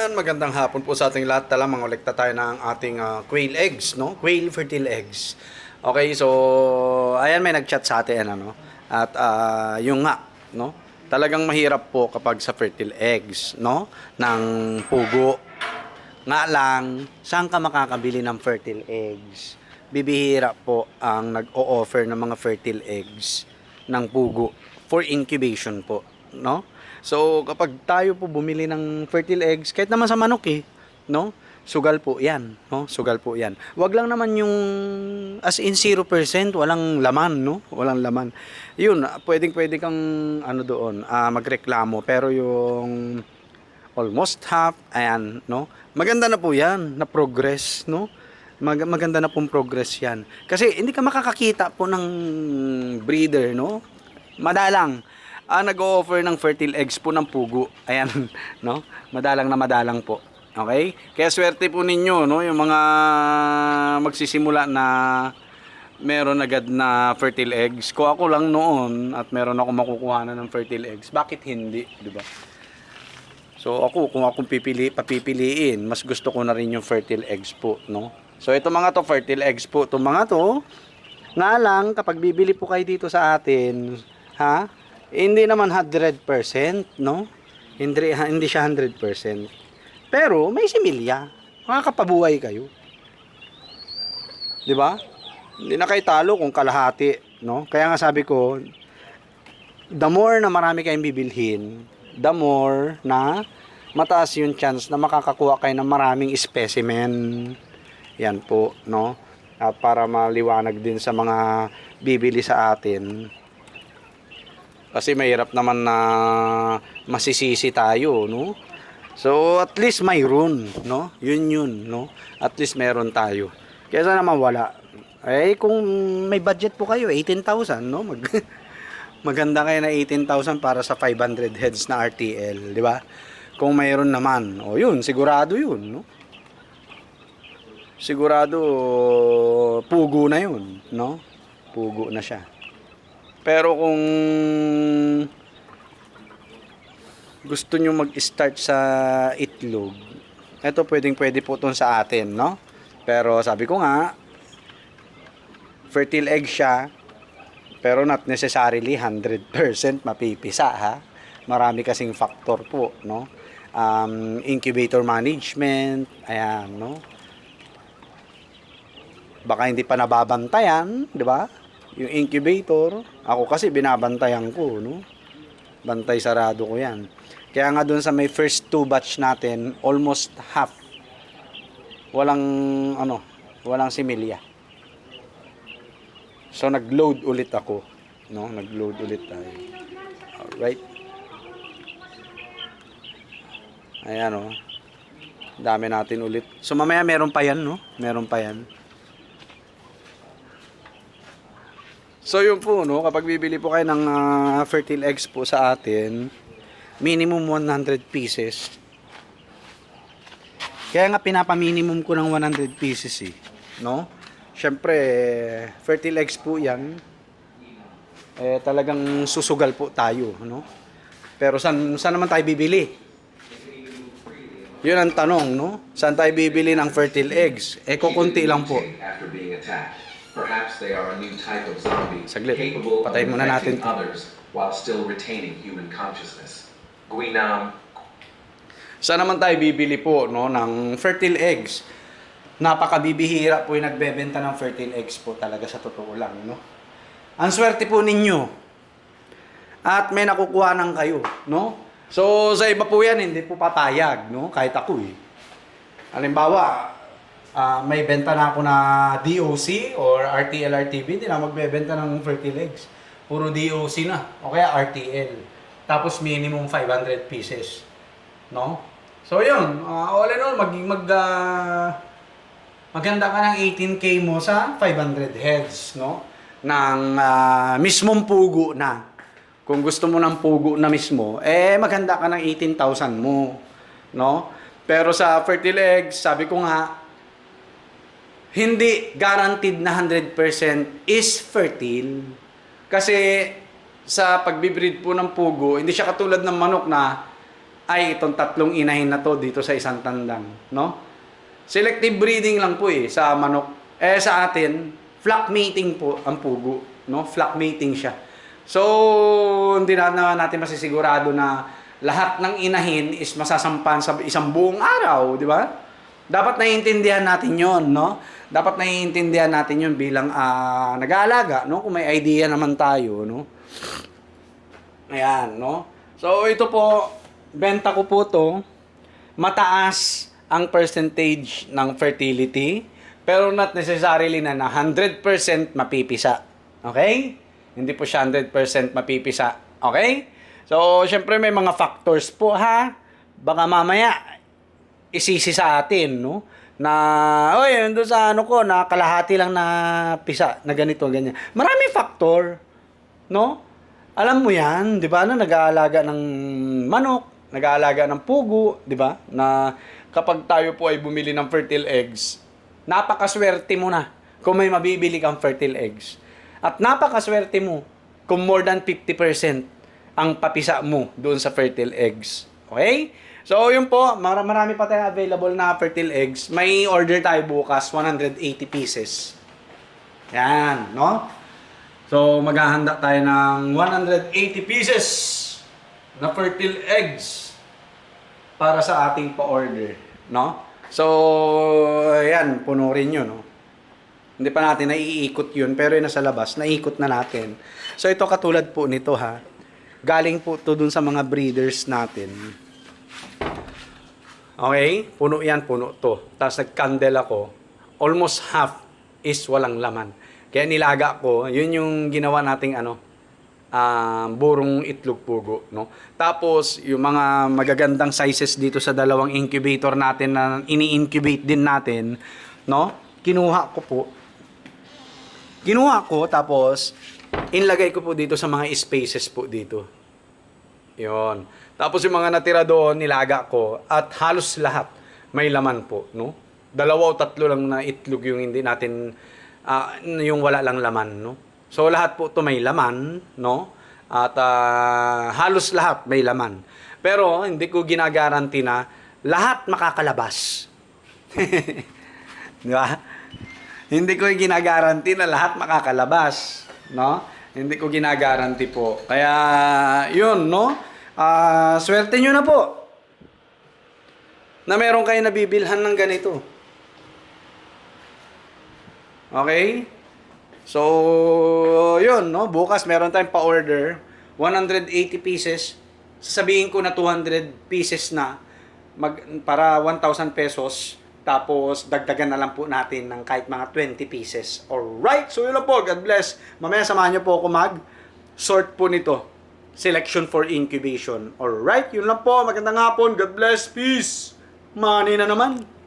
Magandang hapon po sa ating lahat. Tala, mangolekta tayo ng ating quail eggs, no? Quail fertile eggs. Okay, so ayan, may nag-chat sa atin, ano? At yung nga, no? Talagang mahirap po kapag sa fertile eggs, no? Ng pugo. Nga lang, saan ka makakabili ng fertile eggs? Bibihira po ang nag-o-offer ng mga fertile eggs ng pugo for incubation po, no? So, kapag tayo po bumili ng fertile eggs, kahit naman sa manok no? Sugal po 'yan, no? Sugal po 'yan. Wag lang naman yung as in 0%, walang laman, no? Walang laman. 'Yun, pwedeng-pwede kang ano doon, magreklamo, pero yung almost half, ayan, no? Maganda na po 'yan, na progress, no? Maganda na pong progress 'yan. Kasi hindi ka makakakita po ng breeder, no? Madalang nag-o-offer ng fertile eggs po ng pugo. Ayan, no? Madalang na madalang po. Okay? Kaya swerte po ninyo, no? Yung mga magsisimula na meron agad na fertile eggs. Kung ako lang noon at meron ako makukuha na ng fertile eggs, bakit hindi, di ba? So ako, kung akong papipiliin, mas gusto ko na rin yung fertile eggs po, no? So ito mga to, fertile eggs po. Itong mga to, nga lang, kapag bibili po kayo dito sa atin, ha? Hindi naman 100%, no? Hindi siya 100%. Pero may similya. Makakapabuhay kayo. 'Di ba? Hindi na kayo talo kung kalahati, no? Kaya nga sabi ko, the more na marami kayong bibilhin, the more na mataas yung chance na makakakuha kayo ng maraming specimen. Yan po, no? At para maliwanag din sa mga bibili sa atin, kasi mahirap naman na masisisi tayo, no? So, at least mayroon, no? Yun, no? At least meron tayo. Kaya sana mawala. Eh, kung may budget po kayo, 18,000, no? Maganda kayo na 18,000 para sa 500 heads na RTL, di ba? Kung mayroon naman, o yun, sigurado yun, no? Sigurado, pugo na yun, no? Pugo na siya. Pero kung gusto nyo mag-start sa itlog, ito pwede po itong sa atin, no? Pero sabi ko nga, fertile egg siya, pero not necessarily 100% mapipisa, ha? Marami kasing factor po, no? Incubator management, ayan, no? Baka hindi pa nababantayan, di ba? Yung incubator, ako kasi binabantayan ko, no? Bantay sarado ko yan. Kaya nga doon sa may first 2 batch natin, almost half, walang, walang similya. So, nag-load ulit ako, no? Nag-load ulit tayo. Alright. Ayan, oh. Dami natin ulit. So, mamaya meron pa yan, no? Meron pa yan. So yun po, no, kapag bibili po kayo ng fertile eggs po sa atin, minimum 100 pieces. Kaya nga pinapa-minimum ko ng 100 pieces no? Syempre, fertile eggs po 'yan. Talagang susugal po tayo, no? Pero saan naman tayo bibili? Yun ang tanong, no? Saan tayo bibili ng fertile eggs? Kukunti lang po. Perhaps they are a new type of zombie capable of infecting others while still retaining human consciousness. Guinam. Saan naman tayo bibili po, no, ng fertile eggs? Napakabibihira po yung nagbebenta ng fertile eggs po talaga, sa totoo lang, no? Ang swerte po ninyo. At may nakukuha ng kayo, no? So sa iba po yan, hindi po papayag, no? Kahit ako Halimbawa, may benta na ako na DOC or RTL-RTV, hindi na magbebenta ng fertile eggs. Puro DOC na, o kaya RTL. Tapos minimum 500 pieces. No? So yun, all in all, maganda ka ng 18K mo sa 500 heads, no? Ng mismong pugo na. Kung gusto mo ng pugo na mismo, maganda ka ng 18,000 mo, no? Pero sa fertile eggs, sabi ko nga, hindi guaranteed na 100% is fertile. Kasi sa pagbibreed po ng pugo, hindi siya katulad ng manok na ay itong tatlong inahin na to dito sa isang tandang, no? Selective breeding lang po sa manok. Sa atin, flock mating po ang pugo, no? Flock mating siya. So, hindi na naman natin masisigurado na lahat ng inahin is masasampan sa isang buong araw, di ba? Dapat naiintindihan natin 'yon, no? Dapat naiintindihan natin 'yon bilang nag-aalaga, no? Kung may idea naman tayo, no? Ayan, no? So, ito po, benta ko po to. Mataas ang percentage ng fertility, pero not necessarily na 100% mapipisa. Okay? Hindi po siya 100% mapipisa. Okay? So, syempre may mga factors po, ha? Baka mamaya, isisi sa atin, no? Na, oy, doon sa ano ko, na kalahati lang na pisa, na ganito, ganyan. Maraming factor, no? Alam mo yan, di ba, na nag-aalaga ng manok, nag-aalaga ng pugo, di ba? Na kapag tayo po ay bumili ng fertile eggs, napakaswerte mo na kung may mabibili kang fertile eggs. At napakaswerte mo kung more than 50% ang papisa mo doon sa fertile eggs. Okay? So, yun po, marami pa tayong available na fertile eggs. May order tayo bukas, 180 pieces. Yan, no? So, maghahanda tayo ng 180 pieces na fertile eggs para sa ating pa-order, no? So, yan, puno rin yun, no? Hindi pa natin naiikot yun, pero yun nasa labas, naikot na natin. So, ito katulad po nito, ha? Galing po to dun sa mga breeders natin. Okay? Puno yan, puno to. Tapos nag-candle ako. Almost half is walang laman. Kaya nilaga ko, yun yung ginawa nating burong itlog pugo, no? Tapos, yung mga magagandang sizes dito sa dalawang incubator natin na ini-incubate din natin, no? Kinuha ko, tapos, inlagay ko po dito sa mga spaces po dito. Yun. Tapos, yung mga natira doon, nilaga ko, at halos lahat may laman po, no? 2 o 3 lang na itlog yung hindi natin yung wala lang laman, no? So, lahat po ito may laman, no? At halos lahat may laman. Pero, hindi ko ginagaranti na lahat makakalabas. Di ba? Hindi ko ginagaranti na lahat makakalabas, no? Hindi ko ginagaranti po. Kaya, yun, no? Swerte nyo na po na meron kayo nabibilhan ng ganito. Okay? So, yun, no? Bukas meron tayong pa-order, 180 pieces. Sasabihin ko na 200 pieces na para 1,000 pesos. Tapos, dagdagan na lang po natin ng kahit mga 20 pieces. Alright? So, yun lang po. God bless. Mamaya samahan nyo po ako mag-sort po nito. Selection for incubation. Alright? Yun lang po. Magandang hapon. God bless. Peace. Money na naman.